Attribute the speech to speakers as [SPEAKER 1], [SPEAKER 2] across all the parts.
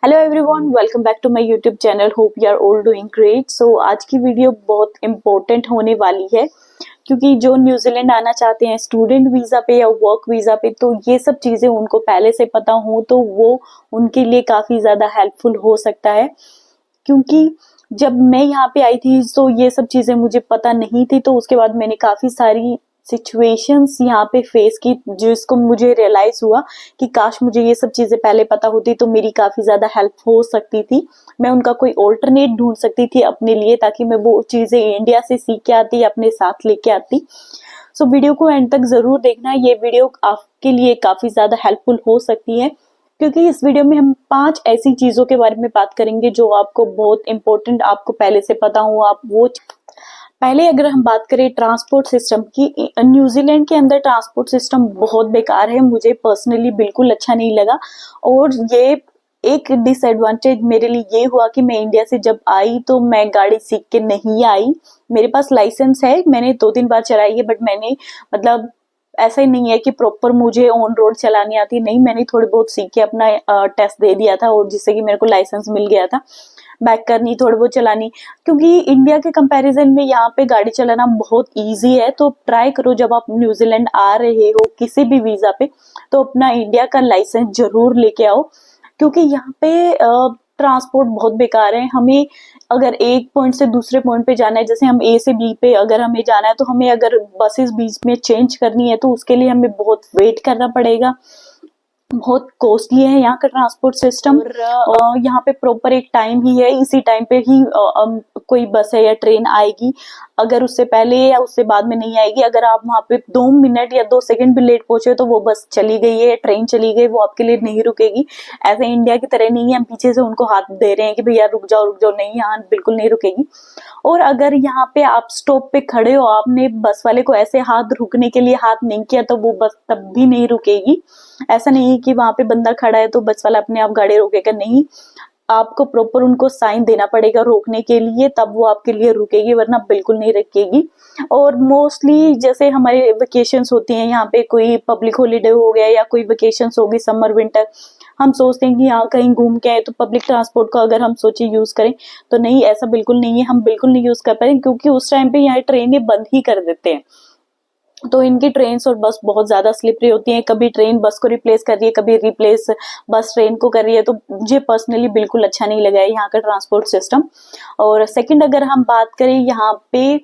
[SPEAKER 1] Hello everyone, welcome back to my YouTube channel. Hope you are all doing great. So आज की video बहुत important होने वाली है क्योंकि जो न्यूजीलैंड आना चाहते हैं स्टूडेंट वीज़ा पे या वर्क वीज़ा पे, तो ये सब चीज़ें उनको पहले से पता हो तो वो उनके लिए काफ़ी ज़्यादा हेल्पफुल हो सकता है। क्योंकि जब मैं यहाँ पे आई थी तो ये सब चीज़ें मुझे पता नहीं थी, तो उसके बाद मैंने काफ़ी सारी सिचुएशंस यहाँ पे फेस की जिसको मुझे रियलाइज हुआ कि काश मुझे ये सब चीजें पहले पता होती तो मेरी काफी ज्यादा हेल्प हो सकती थी। मैं उनका कोई ऑल्टरनेट ढूंढ सकती थी अपने लिए, ताकि मैं वो चीजें इंडिया से सीख के आती, अपने साथ लेके आती। सो वीडियो को एंड तक जरूर देखना, ये वीडियो आपके लिए काफी ज्यादा हेल्पफुल हो सकती है क्योंकि इस वीडियो में हम 5 ऐसी चीजों के बारे में बात करेंगे जो आपको बहुत इंपॉर्टेंट, आपको पहले से पता हो आप वो। पहले अगर हम बात करें ट्रांसपोर्ट सिस्टम की, न्यूजीलैंड के अंदर ट्रांसपोर्ट सिस्टम बहुत बेकार है, मुझे पर्सनली बिल्कुल अच्छा नहीं लगा। और ये एक डिसएडवांटेज मेरे लिए ये हुआ कि मैं इंडिया से जब आई तो मैं गाड़ी सीख के नहीं आई। मेरे पास लाइसेंस है, मैंने 2-3 बार चलाई है, बट मैंने मतलब ऐसा ही नहीं है कि प्रॉपर मुझे ऑन रोड चलानी आती, नहीं, मैंने थोड़ी बहुत सीख के अपना टेस्ट दे दिया था और जिससे कि मेरे को लाइसेंस मिल गया था। बैक करनी, थोड़ी बहुत चलानी, क्योंकि इंडिया के कंपैरिजन में यहाँ पे गाड़ी चलाना बहुत इजी है। तो ट्राई करो जब आप न्यूजीलैंड आ रहे हो किसी भी वीजा पे, तो अपना इंडिया का लाइसेंस जरूर लेके आओ क्योंकि यहाँ पे ट्रांसपोर्ट बहुत बेकार है। हमें अगर एक पॉइंट से दूसरे पॉइंट पे जाना है, जैसे हम ए से बी पे अगर हमें जाना है, तो हमें अगर बसेस बीच में चेंज करनी है तो उसके लिए हमें बहुत वेट करना पड़ेगा, बहुत कॉस्टली है यहाँ का ट्रांसपोर्ट सिस्टम। और यहाँ पे प्रॉपर एक टाइम ही है, इसी टाइम पे ही कोई बस है या ट्रेन आएगी। अगर उससे पहले या उससे बाद में नहीं आएगी, अगर आप वहाँ पे 2 मिनट या 2 सेकंड भी लेट पहुंचे तो वो बस चली गई है, ट्रेन चली गई, वो आपके लिए नहीं रुकेगी। ऐसे इंडिया की तरह नहीं है हम पीछे से उनको हाथ दे रहे हैं कि भैया रुक जाओ रुक जाओ, नहीं, यहाँ बिल्कुल नहीं रुकेगी। और अगर यहाँ पे आप स्टॉप पे खड़े हो, आपने बस वाले को ऐसे हाथ रुकने के लिए हाथ नहीं किया तो वो बस तब भी नहीं रुकेगी। ऐसा नहीं है कि वहां पे बंदा खड़ा है तो बस वाला अपने आप गाड़ी रोकेगा, नहीं, आपको प्रॉपर उनको साइन देना पड़ेगा रोकने के लिए, तब वो आपके लिए रुकेगी, वरना बिल्कुल नहीं रुकेगी। और मोस्टली जैसे हमारे वेकेशंस होती हैं यहाँ पे, कोई पब्लिक हॉलीडे हो गया या कोई वेकेशंस होगी समर विंटर, हम सोचते हैं कि यहाँ कहीं घूम के आए तो पब्लिक ट्रांसपोर्ट का अगर हम सोचे यूज करें, तो नहीं, ऐसा बिल्कुल नहीं है, हम बिल्कुल नहीं यूज कर पाए क्योंकि उस टाइम पे यहाँ ट्रेनें बंद ही कर देते हैं। तो इनकी ट्रेन और बस बहुत ज्यादा स्लिपरी होती हैं, कभी ट्रेन बस को रिप्लेस कर रही है, कभी रिप्लेस बस ट्रेन को कर रही है, तो मुझे पर्सनली बिल्कुल अच्छा नहीं लगा है यहाँ का ट्रांसपोर्ट सिस्टम। और सेकंड अगर हम बात करें यहाँ पे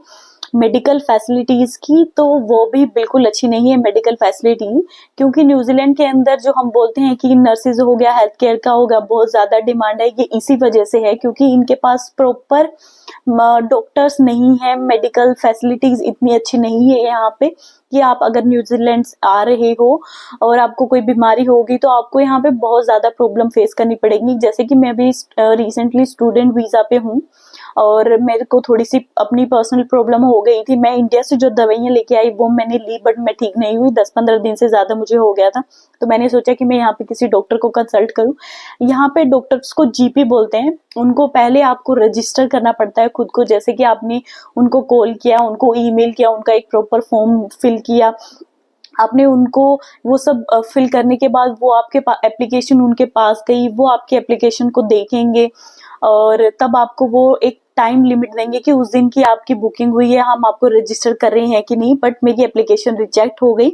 [SPEAKER 1] मेडिकल फैसिलिटीज की, तो वो भी बिल्कुल अच्छी नहीं है मेडिकल फैसिलिटी, क्योंकि न्यूजीलैंड के अंदर जो हम बोलते हैं कि नर्सेज हो गया, हेल्थ केयर का हो गया, बहुत ज्यादा डिमांड है, ये इसी वजह से है क्योंकि इनके पास प्रॉपर डॉक्टर्स नहीं है, मेडिकल फैसिलिटीज इतनी अच्छी नहीं है यहाँ पे कि आप अगर न्यूजीलैंड आ रहे हो और आपको कोई बीमारी होगी तो आपको यहाँ पे बहुत ज्यादा प्रॉब्लम फेस करनी पड़ेगी। जैसे कि मैं भी रिसेंटली स्टूडेंट वीजा पे हूँ और मेरे को थोड़ी सी अपनी पर्सनल प्रॉब्लम हो गई थी, मैं इंडिया से जो दवाइयाँ लेके आई वो मैंने ली, बट मैं ठीक नहीं हुई, 10-15 दिन से ज्यादा मुझे हो गया था। तो मैंने सोचा कि मैं यहाँ पे किसी डॉक्टर को कंसल्ट करूँ। यहाँ पे डॉक्टर्स को जीपी बोलते हैं, उनको पहले आपको रजिस्टर करना पड़ता है खुद को, जैसे कि आपने उनको कॉल किया, उनको ईमेल किया, उनका एक प्रॉपर फॉर्म फिल किया, आपने उनको वो सब फिल करने के बाद वो आपके एप्लीकेशन उनके पास गई, वो आपके एप्लीकेशन को देखेंगे और तब आपको वो एक टाइम लिमिट देंगे कि उस दिन की आपकी बुकिंग हुई है, हम आपको रजिस्टर कर रहे हैं कि नहीं। बट मेरी एप्लीकेशन रिजेक्ट हो गई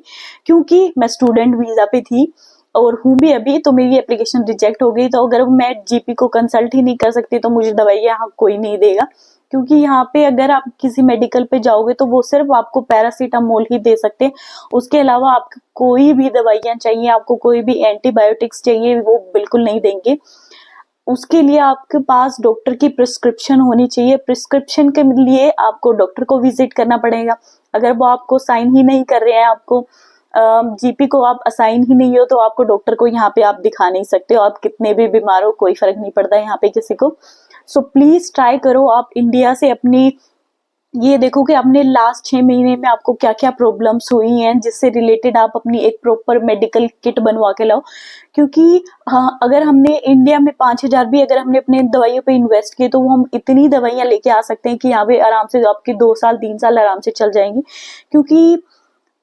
[SPEAKER 1] क्योंकि मैं स्टूडेंट वीजा पे थी और हूँ भी अभी, तो मेरी एप्लीकेशन रिजेक्ट हो गई। तो अगर मैं जीपी को कंसल्ट ही नहीं कर सकती तो मुझे दवाई यहाँ कोई नहीं देगा, क्योंकि यहाँ पे अगर आप किसी मेडिकल पे जाओगे तो वो सिर्फ आपको पैरासीटामोल ही दे सकते हैं, उसके अलावा आपको कोई भी दवाइयाँ चाहिए, आपको कोई भी एंटीबायोटिक्स चाहिए, वो बिल्कुल नहीं देंगे। उसके लिए आपके पास डॉक्टर की प्रिस्क्रिप्शन होनी चाहिए, प्रिस्क्रिप्शन के लिए आपको डॉक्टर को विजिट करना पड़ेगा। अगर वो आपको साइन ही नहीं कर रहे हैं, आपको जीपी को आप असाइन ही नहीं हो, तो आपको डॉक्टर को यहाँ पे आप दिखा नहीं सकते हो, आप कितने भी बीमार हो कोई फर्क नहीं पड़ता यहाँ पे किसी को। सो प्लीज ट्राई करो आप इंडिया से अपनी, ये देखो कि अपने लास्ट 6 महीने में आपको क्या क्या प्रॉब्लम्स हुई हैं, जिससे रिलेटेड आप अपनी एक प्रॉपर मेडिकल किट बनवा के लाओ। क्योंकि हाँ, अगर हमने इंडिया में 5,000 भी अगर हमने अपने दवाइयों पे इन्वेस्ट किए तो वो हम इतनी दवाइयां लेके आ सकते हैं कि यहाँ पे आराम से आपकी 2 साल 3 साल आराम से चल जाएंगी। क्योंकि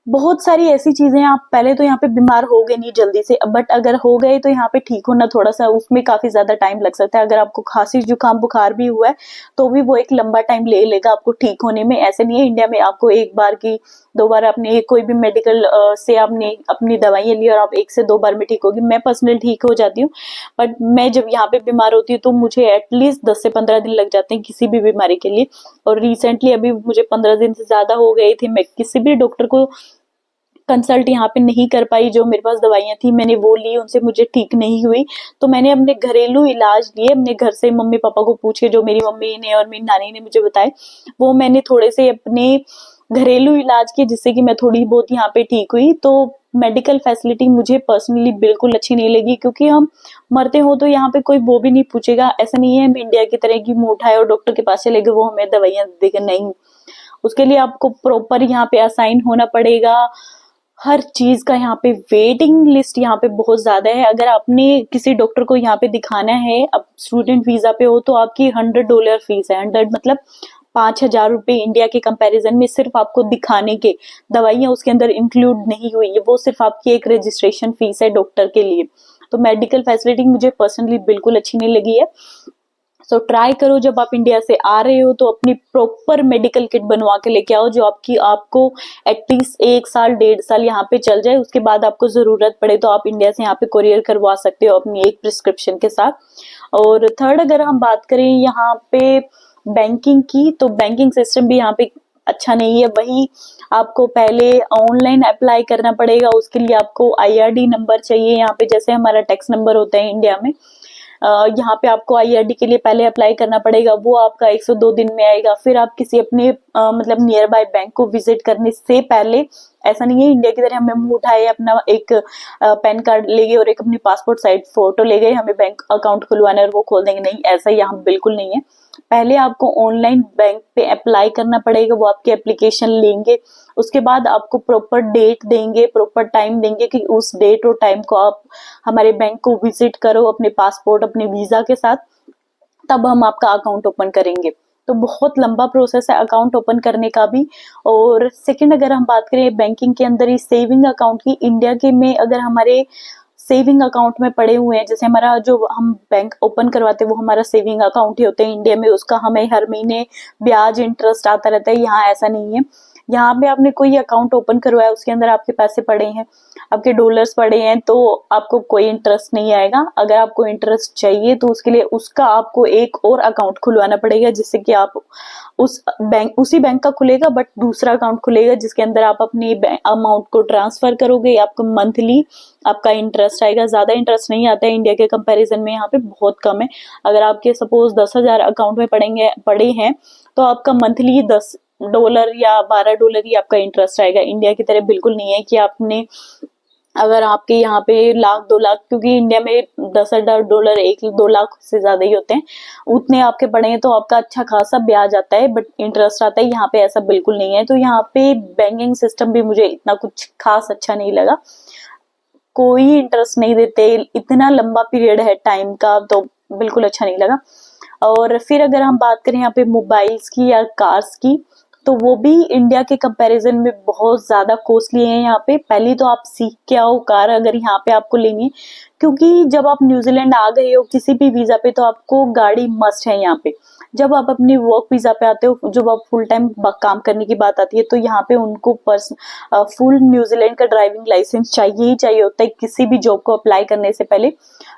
[SPEAKER 1] बहुत सारी ऐसी चीजें, आप पहले तो यहाँ पे बीमार हो गए नहीं जल्दी से, बट अगर हो गए तो यहाँ पे ठीक होना थोड़ा सा उसमें काफी ज्यादा टाइम लग सकता है। अगर आपको खांसी जुकाम बुखार भी हुआ है तो भी वो एक लंबा टाइम ले लेगा आपको ठीक होने में। ऐसे नहीं है इंडिया में आपको एक बार की दो बार आपने कोई भी मेडिकल से आपने अपनी दवाइयां ली और आप 1 से 2 बार में ठीक होगी। मैं पर्सनली ठीक हो जाती हूँ, बट मैं जब यहाँ पे बीमार होती हूँ तो मुझे एटलीस्ट 10 से 15 दिन लग जाते हैं किसी भी बीमारी के लिए। और रिसेंटली अभी मुझे 15 दिन से ज्यादा हो गए थे, मैं किसी भी डॉक्टर को कंसल्ट यहाँ पे नहीं कर पाई। जो मेरे पास दवाइयाँ थी मैंने वो ली, उनसे मुझे ठीक नहीं हुई, तो मैंने अपने घरेलू इलाज लिए, अपने घर से मम्मी पापा को पूछे, जो मेरी मम्मी ने और मेरी नानी ने मुझे बताए वो मैंने थोड़े से अपने घरेलू इलाज किए, जिससे कि मैं थोड़ी बहुत यहाँ पे ठीक हुई। तो मेडिकल फैसिलिटी मुझे पर्सनली बिल्कुल अच्छी नहीं लगी, क्योंकि हम मरते हो तो यहाँ पे कोई वो भी नहीं पूछेगा। ऐसा नहीं है हम इंडिया की तरह की मुंह उठाए और डॉक्टर के पास चले गए वो हमें दवाइयां देगा, नहीं। उसके लिए आपको प्रॉपर यहाँ पे असाइन होना पड़ेगा। हर चीज का यहाँ पे वेटिंग लिस्ट यहाँ पे बहुत ज्यादा है। अगर आपने किसी डॉक्टर को यहाँ पे दिखाना है, अब स्टूडेंट वीजा पे हो, तो आपकी $100 फीस है। 100 मतलब 5,000 रुपए इंडिया के कंपैरिजन में, सिर्फ आपको दिखाने के। दवाइयां उसके अंदर इंक्लूड नहीं हुई है, वो सिर्फ आपकी एक रजिस्ट्रेशन फीस है डॉक्टर के लिए। तो मेडिकल फैसिलिटी मुझे पर्सनली बिल्कुल अच्छी नहीं लगी है। सो ट्राई करो जब आप इंडिया से आ रहे हो तो अपनी प्रॉपर मेडिकल किट बनवा के लेके आओ, जो आपको एटलीस्ट 1 साल 1.5 साल यहाँ पे चल जाए। उसके बाद आपको जरूरत पड़े तो आप इंडिया से यहाँ पे कोरियर करवा सकते हो अपनी एक प्रिस्क्रिप्शन के साथ। और थर्ड, अगर हम बात करें यहाँ पे बैंकिंग की, तो बैंकिंग सिस्टम भी यहाँ पे अच्छा नहीं है। वही आपको पहले ऑनलाइन अप्लाई करना पड़ेगा, उसके लिए आपको IRD नंबर चाहिए। यहाँ पे जैसे हमारा टैक्स नंबर होता है इंडिया में, यहाँ पे आपको IRD के लिए पहले अप्लाई करना पड़ेगा, वो आपका 102 दिन में आएगा। फिर आप किसी अपने मतलब नियर बाय बैंक को विजिट करने से पहले, ऐसा नहीं है इंडिया की तरह हमें मुंह उठाए अपना एक पैन कार्ड ले गए और एक अपनी पासपोर्ट साइज फोटो ले गए, हमें बैंक अकाउंट खुलवाना है और वो खोल देंगे, नहीं, ऐसा यहाँ बिल्कुल नहीं है। पहले आपको ऑनलाइन बैंक पे अप्लाई करना पड़ेगा, वो आपकी एप्लीकेशन लेंगे, उसके बाद आपको प्रॉपर डेट देंगे, प्रॉपर टाइम देंगे कि उस डेट और टाइम को आप हमारे बैंक को विजिट करो अपने पासपोर्ट अपने वीजा के साथ, तब हम आपका अकाउंट ओपन करेंगे। तो बहुत लंबा प्रोसेस है अकाउंट ओपन करने का भी। और सेकंड, अगर हम बात करें बैंकिंग के अंदर ही सेविंग अकाउंट की, इंडिया के में अगर हमारे सेविंग अकाउंट में पड़े हुए हैं, जैसे हमारा जो हम बैंक ओपन करवाते हैं वो हमारा सेविंग अकाउंट ही होते हैं इंडिया में, उसका हमें हर महीने ब्याज इंटरेस्ट आता रहता है। यहाँ ऐसा नहीं है, यहाँ पे आपने कोई अकाउंट ओपन करवाया उसके अंदर आपके पैसे पड़े हैं, आपके डॉलर्स पड़े हैं, तो आपको कोई इंटरेस्ट नहीं आएगा। अगर आपको इंटरेस्ट चाहिए तो उसके लिए उसका आपको एक और अकाउंट खुलवाना पड़ेगा, जिससे कि आप उसी बैंक का खुलेगा बट दूसरा अकाउंट खुलेगा, जिसके अंदर आप अपनी अमाउंट को ट्रांसफर करोगे। आपको मंथली आपका इंटरेस्ट आएगा, ज्यादा इंटरेस्ट नहीं आता है इंडिया के कंपैरिजन में, यहाँ पे बहुत कम है। अगर आपके सपोज 10,000 अकाउंट में पड़े हैं तो आपका मंथली $10 या $12 ही आपका इंटरेस्ट आएगा। इंडिया की तरह बिल्कुल नहीं है कि आपने, अगर आपके यहाँ पे 1,00,000-2,00,000, क्योंकि इंडिया में $10,000 1-2 लाख से ज्यादा ही होते हैं, उतने आपके पड़े हैं तो आपका अच्छा खासा ब्याज आता है, बट इंटरेस्ट आता है। यहाँ पे ऐसा बिल्कुल नहीं है। तो यहाँ पे बैंकिंग सिस्टम भी मुझे इतना कुछ खास अच्छा नहीं लगा, कोई इंटरेस्ट नहीं देते, इतना लंबा पीरियड है टाइम का, तो बिल्कुल अच्छा नहीं लगा। और फिर अगर हम बात करें यहाँ पे मोबाइल्स की या कार्स की, तो वो भी इंडिया के कंपैरिजन में बहुत ज्यादा कॉस्टली है। यहाँ पे पहले तो आप सीख के आओ कार, अगर यहाँ पे आपको लेनी है, क्योंकि जब आप न्यूजीलैंड आ गए हो किसी भी वीजा पे तो आपको गाड़ी मस्ट है यहाँ पे। जब आप अपनी वर्क वीजा पे आते हो, जब आप फुल टाइम काम करने की बात आती है, तो यहाँ पे उनको फुल न्यूजीलैंड का ड्राइविंग लाइसेंस चाहिए ही चाहिए होता है किसी भी जॉब को अप्लाई करने से पहले।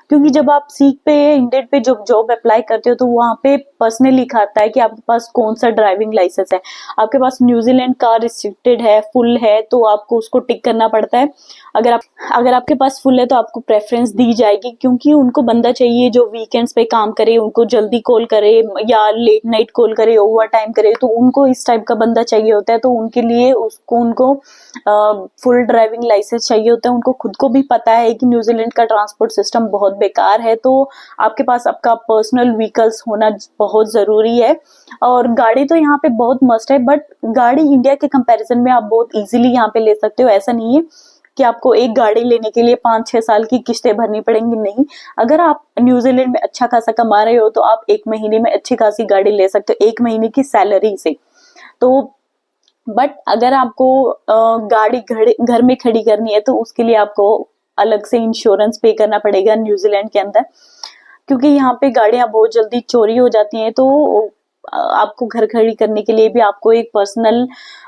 [SPEAKER 1] क्योंकि जब आप सीख पे इंडेड पे जब जॉब अप्लाई करते हो तो वहाँ पे पर्सनली लिखा आता है कि आपके पास कौन सा ड्राइविंग लाइसेंस है। आपके पास न्यूजीलैंड का रिस्ट्रिक्टेड है, फुल है, तो आपको उसको टिक करना पड़ता है। अगर आपके पास फुल है तो आपको प्रेफरेंस दी जाएगी, क्योंकि उनको बंदा चाहिए जो वीकेंड्स पे काम करे, उनको जल्दी कॉल करे या लेट नाइट कॉल करे, ओवर टाइम करे, तो उनको इस टाइप का बंदा चाहिए होता है। तो उनके लिए उनको फुल ड्राइविंग लाइसेंस चाहिए होता है। उनको खुद को भी पता है कि न्यूजीलैंड का ट्रांसपोर्ट सिस्टम बहुत बेकार है, तो आपके पास आपका पर्सनल व्हीकल्स होना बहुत जरूरी है। और गाड़ी तो यहाँ पे बहुत मस्ट है, बट गाड़ी इंडिया के कंपैरिजन में आप बहुत इजीली यहाँ पे ले सकते हो। ऐसा नहीं है कि आपको एक गाड़ी लेने के लिए 5-6 साल की किस्तें भरनी पड़ेंगी, नहीं। अगर आप न्यूजीलैंड में अच्छा खासा कमा रहे हो तो आप 1 महीने में अच्छी खासी गाड़ी ले सकते हो, 1 महीने की सैलरी से। तो बट अगर आपको गाड़ी घर में खड़ी करनी है तो उसके लिए आपको अलग से इंश्योरेंस पे करना पड़ेगा न्यूजीलैंड के अंदर, क्योंकि यहाँ पे गाड़ियां बहुत जल्दी चोरी हो जाती हैं। तो आपको घर खड़ी करने के लिए भी आपको एक पर्सनल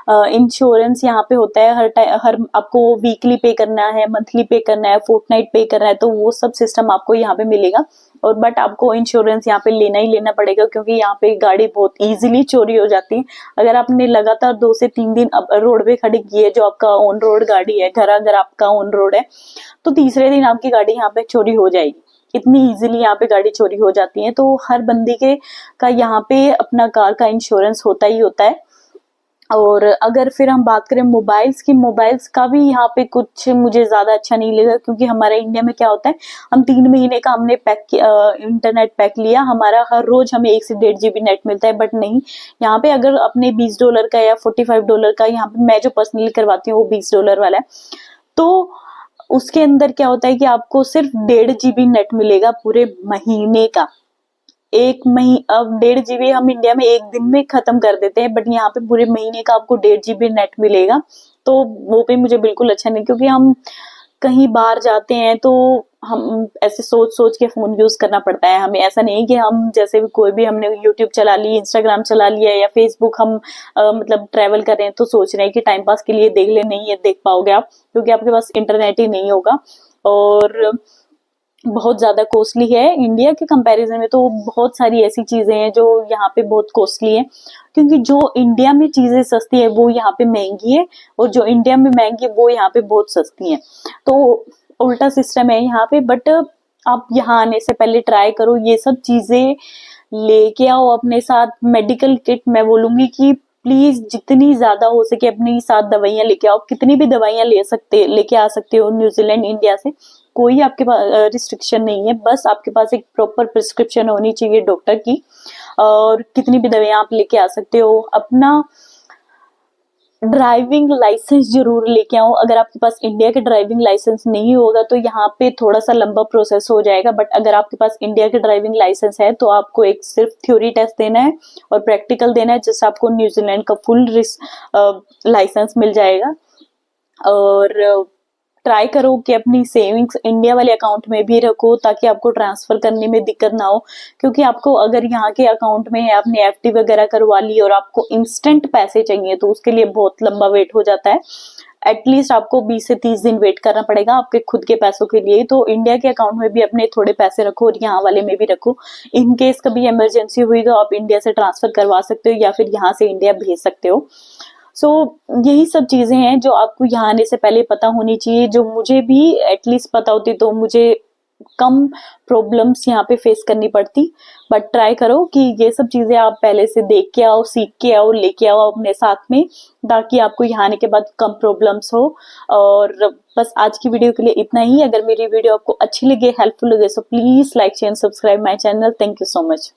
[SPEAKER 1] इंश्योरेंस यहाँ पे होता है। हर आपको वीकली पे करना है, मंथली पे करना है, फोर्टनाइट पे करना है, तो वो सब सिस्टम आपको यहाँ पे मिलेगा। और बट आपको इंश्योरेंस यहाँ पे लेना ही लेना पड़ेगा, क्योंकि यहाँ पे गाड़ी बहुत इजीली चोरी हो जाती है। अगर आपने लगातार 2 से 3 दिन रोड पे खड़ी की है, जो आपका ऑन रोड गाड़ी है, घर अगर आपका ऑन रोड है, तो तीसरे दिन आपकी गाड़ी यहाँ पे चोरी हो जाएगी। इतनी इजीली यहाँ पे गाड़ी चोरी हो जाती है। तो हर बंदे के का यहाँ पे अपना कार का इंश्योरेंस होता ही होता है। और अगर फिर हम बात करें मोबाइल्स की, मोबाइल्स का भी यहाँ पे कुछ मुझे ज्यादा अच्छा नहीं लगा, क्योंकि हमारे इंडिया में क्या होता है, हम 3 महीने का हमने इंटरनेट पैक लिया, हमारा हर रोज हमें 1 से 1.5 GB नेट मिलता है। बट नहीं, यहाँ पे अगर अपने $20 का या $45 का, यहाँ पे मैं जो पर्सनली करवाती हूँ वो $20 वाला है, तो उसके अंदर क्या होता है कि आपको सिर्फ 1.5 GB नेट मिलेगा पूरे महीने का। अब 1.5 GB हम इंडिया में एक दिन में खत्म कर देते हैं, बट यहाँ पे पूरे महीने का आपको 1.5 GB नेट मिलेगा। तो वो भी मुझे बिल्कुल अच्छा नहीं, क्योंकि हम कहीं बाहर जाते हैं तो हम ऐसे सोच सोच के फोन यूज करना पड़ता है हमें। ऐसा नहीं कि हम जैसे भी कोई भी हमने यूट्यूब चला ली, इंस्टाग्राम चला लिया या फेसबुक, हम मतलब ट्रेवल कर रहे हैं तो सोच रहे हैं कि टाइम पास के लिए देख ले, नहीं है देख पाओगे आप, क्योंकि आपके पास इंटरनेट ही नहीं होगा। और बहुत ज्यादा कॉस्टली है इंडिया के कंपैरिजन में। तो बहुत सारी ऐसी चीजें हैं जो यहाँ पे बहुत कॉस्टली है, क्योंकि जो इंडिया में चीजें सस्ती है वो यहाँ पे महंगी है, और जो इंडिया में महंगी है वो यहाँ पे बहुत सस्ती है। तो उल्टा सिस्टम है यहाँ पे। बट आप यहाँ आने से पहले ट्राई करो, ये सब चीजें लेके आओ अपने साथ। मेडिकल किट मैं बोलूंगी कि प्लीज जितनी ज्यादा हो सके अपने साथ दवाइयां लेके आओ। कितनी भी दवाइयां लेके आ सकते हो न्यूजीलैंड, इंडिया से कोई आपके पास रिस्ट्रिक्शन नहीं है। बस आपके पास एक प्रॉपर प्रिस्क्रिप्शन होनी चाहिए डॉक्टर की, और कितनी भी दवाइयां आप लेके आ सकते हो। अपना ड्राइविंग लाइसेंस जरूर लेके आओ। अगर आपके पास इंडिया के ड्राइविंग लाइसेंस नहीं होगा तो यहाँ पे थोड़ा सा लंबा प्रोसेस हो जाएगा। बट अगर आपके पास इंडिया के ड्राइविंग लाइसेंस है तो आपको एक सिर्फ थ्योरी टेस्ट देना है और प्रैक्टिकल देना है, जिससे आपको न्यूजीलैंड का फुल लाइसेंस मिल जाएगा। और ट्राई करो कि अपनी सेविंग्स इंडिया वाले अकाउंट में भी रखो, ताकि आपको ट्रांसफर करने में दिक्कत ना हो। क्योंकि आपको अगर यहाँ के अकाउंट में है, आपने एफडी वगैरह करवा ली और आपको इंस्टेंट पैसे चाहिए, तो उसके लिए बहुत लंबा वेट हो जाता है। एटलीस्ट आपको 20 से 30 दिन वेट करना पड़ेगा आपके खुद के पैसों के लिए। तो इंडिया के अकाउंट में भी अपने थोड़े पैसे रखो और यहाँ वाले में भी रखो। इन केस कभी इमरजेंसी हुई तो आप इंडिया से ट्रांसफर करवा सकते हो, या फिर यहाँ से इंडिया भेज सकते हो। सो यही सब चीजें हैं जो आपको यहाँ आने से पहले पता होनी चाहिए, जो मुझे भी एटलीस्ट पता होती तो मुझे कम प्रॉब्लम्स यहाँ पे फेस करनी पड़ती। बट ट्राई करो कि ये सब चीजें आप पहले से देख के आओ, सीख के आओ, लेके आओ अपने साथ में, ताकि आपको यहाँ आने के बाद कम प्रॉब्लम्स हो। और बस आज की वीडियो के लिए इतना ही। अगर मेरी वीडियो आपको अच्छी लगे, हेल्पफुल लगे, so please like share subscribe my channel. Thank you so much.